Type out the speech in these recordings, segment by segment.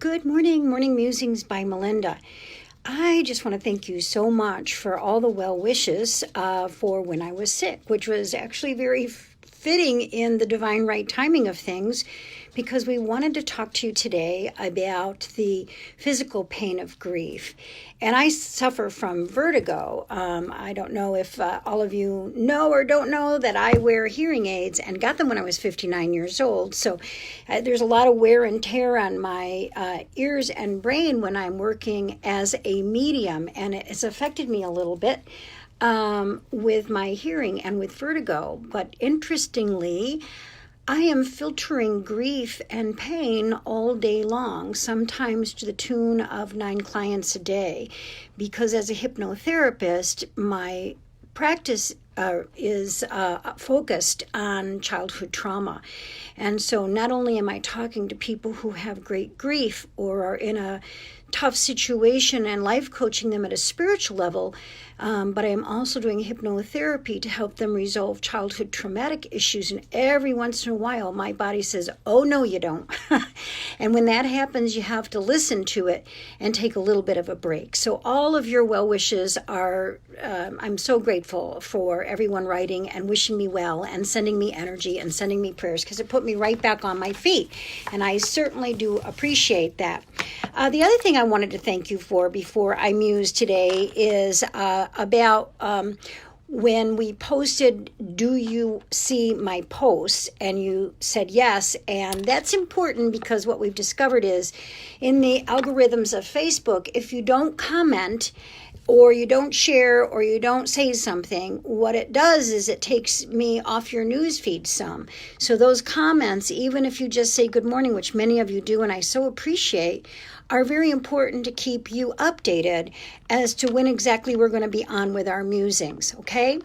Good morning, Morning Musings by Melinda. I just want to thank you so much for all the well wishes for when I was sick, which was actually very fitting in the divine right timing of things, because we wanted to talk to you today about the physical pain of grief. And I suffer from vertigo. I don't know if all of you know or don't know that I wear hearing aids and got them when I was 59 years old. So there's a lot of wear and tear on my ears and brain when I'm working as a medium, and it's affected me a little bit with my hearing and with vertigo. But interestingly, I am filtering grief and pain all day long, sometimes to the tune of 9 clients a day, because as a hypnotherapist, my practice is focused on childhood trauma. And so not only am I talking to people who have great grief or are in a tough situation and life coaching them at a spiritual level, but I am also doing hypnotherapy to help them resolve childhood traumatic issues. And every once in a while, my body says, oh, no, you don't. And when that happens, you have to listen to it and take a little bit of a break. So all of your well wishes are, I'm so grateful for everyone writing and wishing me well and sending me energy and sending me prayers, because it put me right back on my feet. And I certainly do appreciate that. The other thing I wanted to thank you for before I muse today is about when we posted, do you see my posts? And you said yes. And that's important, because what we've discovered is in the algorithms of Facebook, if you don't comment or you don't share or you don't say something, what it does is it takes me off your news feed some. So those comments, even if you just say good morning, which many of you do and I so appreciate, are very important to keep you updated as to when exactly we're going to be on with our musings, okay?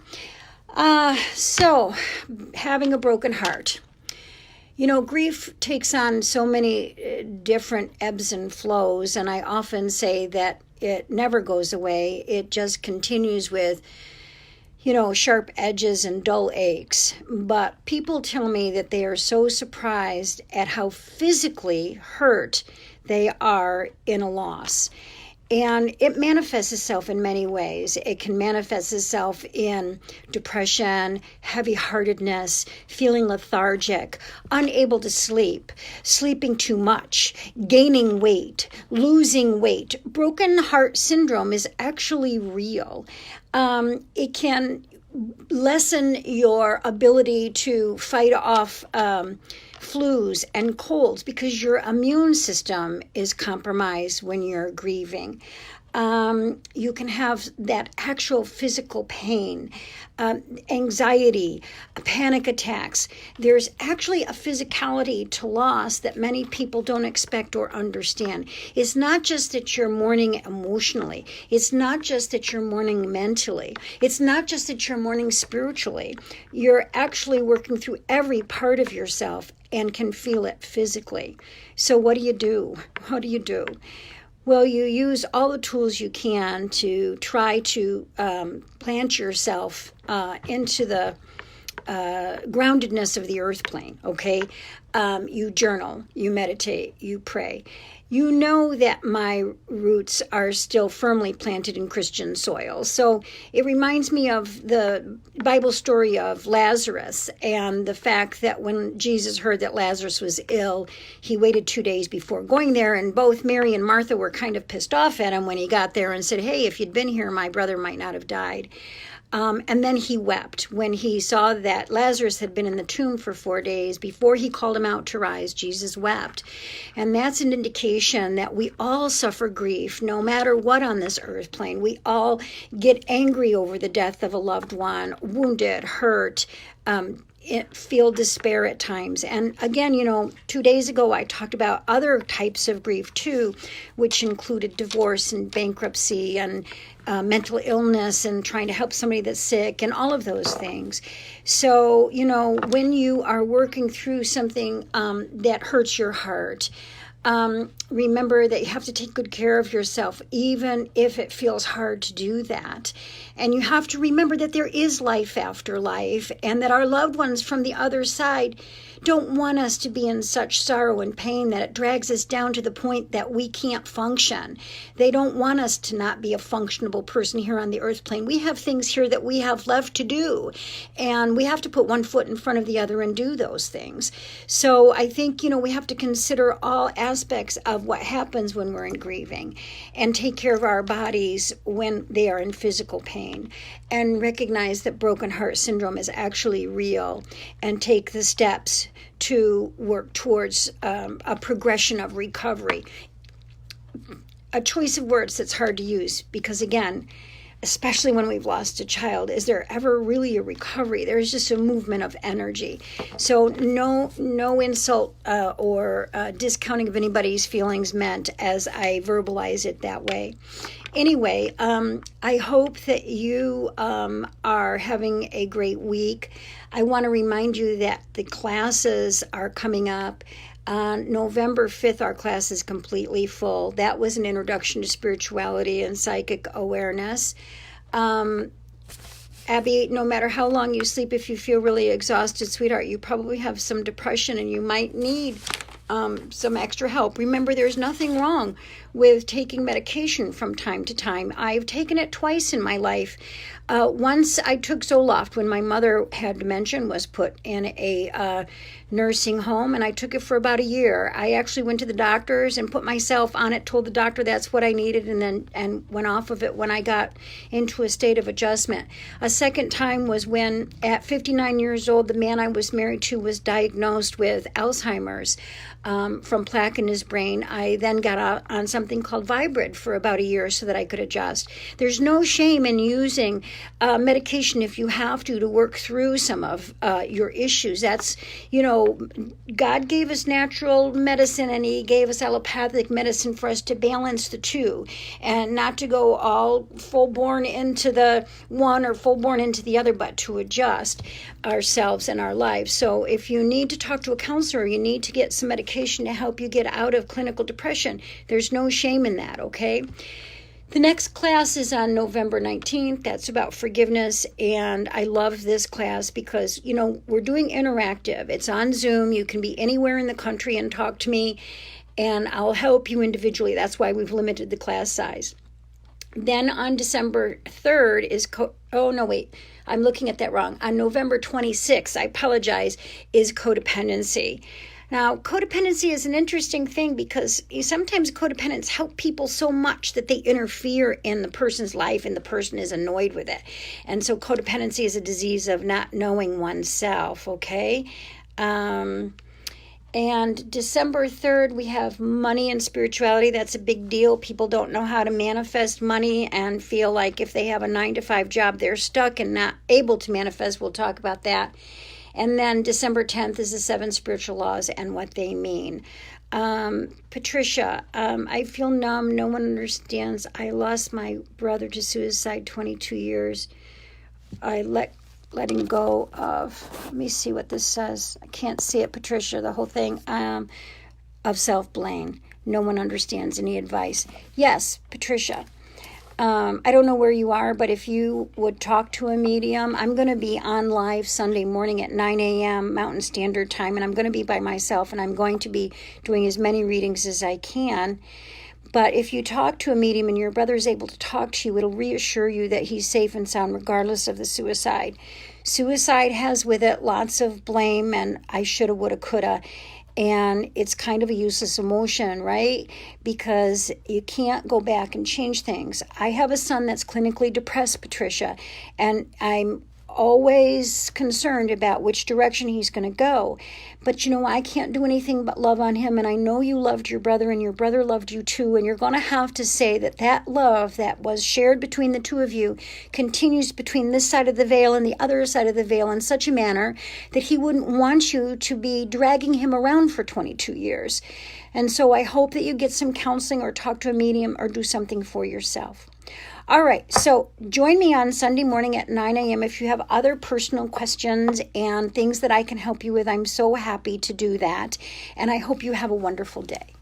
So, having a broken heart. You know, grief takes on so many different ebbs and flows, and I often say that it never goes away. It just continues with, you know, sharp edges and dull aches. But people tell me that they are so surprised at how physically hurt they are in a loss. And it manifests itself in many ways. It can manifest itself in depression, heavy-heartedness, feeling lethargic, unable to sleep, sleeping too much, gaining weight, losing weight. Broken heart syndrome is actually real. It can lessen your ability to fight off flus and colds, because your immune system is compromised when you're grieving. You can have that actual physical pain, anxiety, panic attacks. There's actually a physicality to loss that many people don't expect or understand. It's not just that you're mourning emotionally. It's not just that you're mourning mentally. It's not just that you're mourning spiritually. You're actually working through every part of yourself and can feel it physically. So what do you do? What do you do? Well, you use all the tools you can to try to plant yourself into the groundedness of the earth plane, okay? You journal, you meditate, you pray. You know that my roots are still firmly planted in Christian soil. So it reminds me of the Bible story of Lazarus, and the fact that when Jesus heard that Lazarus was ill, he waited 2 days before going there, and both Mary and Martha were kind of pissed off at him when he got there and said, hey, if you'd been here, my brother might not have died. And then he wept when he saw that Lazarus had been in the tomb for 4 days. Before he called him out to rise, Jesus wept. And that's an indication that we all suffer grief, no matter what on this earth plane. We all get angry over the death of a loved one, wounded, hurt, feel despair at times. And again, 2 days ago, I talked about other types of grief too, which included divorce and bankruptcy and mental illness and trying to help somebody that's sick and all of those things. So, when you are working through something that hurts your heart, remember that you have to take good care of yourself, even if it feels hard to do that. And you have to remember that there is life after life, and that our loved ones from the other side don't want us to be in such sorrow and pain that it drags us down to the point that we can't function. They don't want us to not be a functionable person here on the earth plane. We have things here that we have left to do, and we have to put one foot in front of the other and do those things. So I think, we have to consider all aspects of what happens when we're in grieving and take care of our bodies when they are in physical pain, and recognize that broken heart syndrome is actually real, and take the steps to work towards a progression of recovery. A choice of words that's hard to use because, again, especially when we've lost a child, is there ever really a recovery? There's just a movement of energy. So no insult or discounting of anybody's feelings meant as I verbalize it that way. Anyway, I hope that you are having a great week. I want to remind you that the classes are coming up. On November 5th, our class is completely full. That was an introduction to spirituality and psychic awareness. Abby, no matter how long you sleep, if you feel really exhausted, sweetheart, you probably have some depression and you might need some extra help. Remember, there's nothing wrong with taking medication from time to time. I've taken it twice in my life. Once I took Zoloft when my mother had dementia and was put in a nursing home, and I took it for about a year. I actually went to the doctors and put myself on it, told the doctor that's what I needed, and went off of it when I got into a state of adjustment. A second time was when, at 59 years old, the man I was married to was diagnosed with Alzheimer's from plaque in his brain. I then got on something called Vibrid for about a year so that I could adjust. There's no shame in using medication if you have to work through some of your issues. That's, God gave us natural medicine and he gave us allopathic medicine for us to balance the two and not to go all full-born into the one or full-born into the other, but to adjust ourselves and our lives. So if you need to talk to a counselor, you need to get some medication to help you get out of clinical depression. There's no shame in that, okay? The next class is on November 19th. That's about forgiveness, and I love this class because, we're doing interactive. It's on Zoom. You can be anywhere in the country and talk to me, and I'll help you individually. That's why we've limited the class size. Then on December 3rd is, I'm looking at that wrong. On November 26th, I apologize, is codependency. Now, codependency is an interesting thing because sometimes codependents help people so much that they interfere in the person's life and the person is annoyed with it. And so codependency is a disease of not knowing oneself, okay? And December 3rd, we have money and spirituality. That's a big deal. People don't know how to manifest money and feel like if they have a 9-to-5 job, they're stuck and not able to manifest. We'll talk about that. And then December 10th is the 7 spiritual laws and what they mean. Patricia, I feel numb. No one understands. I lost my brother to suicide 22 years. I letting go of, let me see what this says. I can't see it, Patricia, the whole thing, of self-blame. No one understands. Any advice? Yes, Patricia. I don't know where you are, but if you would talk to a medium, I'm going to be on live Sunday morning at 9 a.m. Mountain Standard Time, and I'm going to be by myself, and I'm going to be doing as many readings as I can. But if you talk to a medium and your brother is able to talk to you, it'll reassure you that he's safe and sound regardless of the suicide. Suicide has with it lots of blame and I shoulda, woulda, coulda. And it's kind of a useless emotion, right? Because you can't go back and change things. I have a son that's clinically depressed, Patricia, and I'm always concerned about which direction he's going to go. But I can't do anything but love on him, and I know you loved your brother and your brother loved you too, and you're going to have to say that love that was shared between the two of you continues between this side of the veil and the other side of the veil in such a manner that he wouldn't want you to be dragging him around for 22 years. And so I hope that you get some counseling or talk to a medium or do something for yourself. All right, so join me on Sunday morning at 9 a.m. if you have other personal questions and things that I can help you with. I'm so happy to do that, and I hope you have a wonderful day.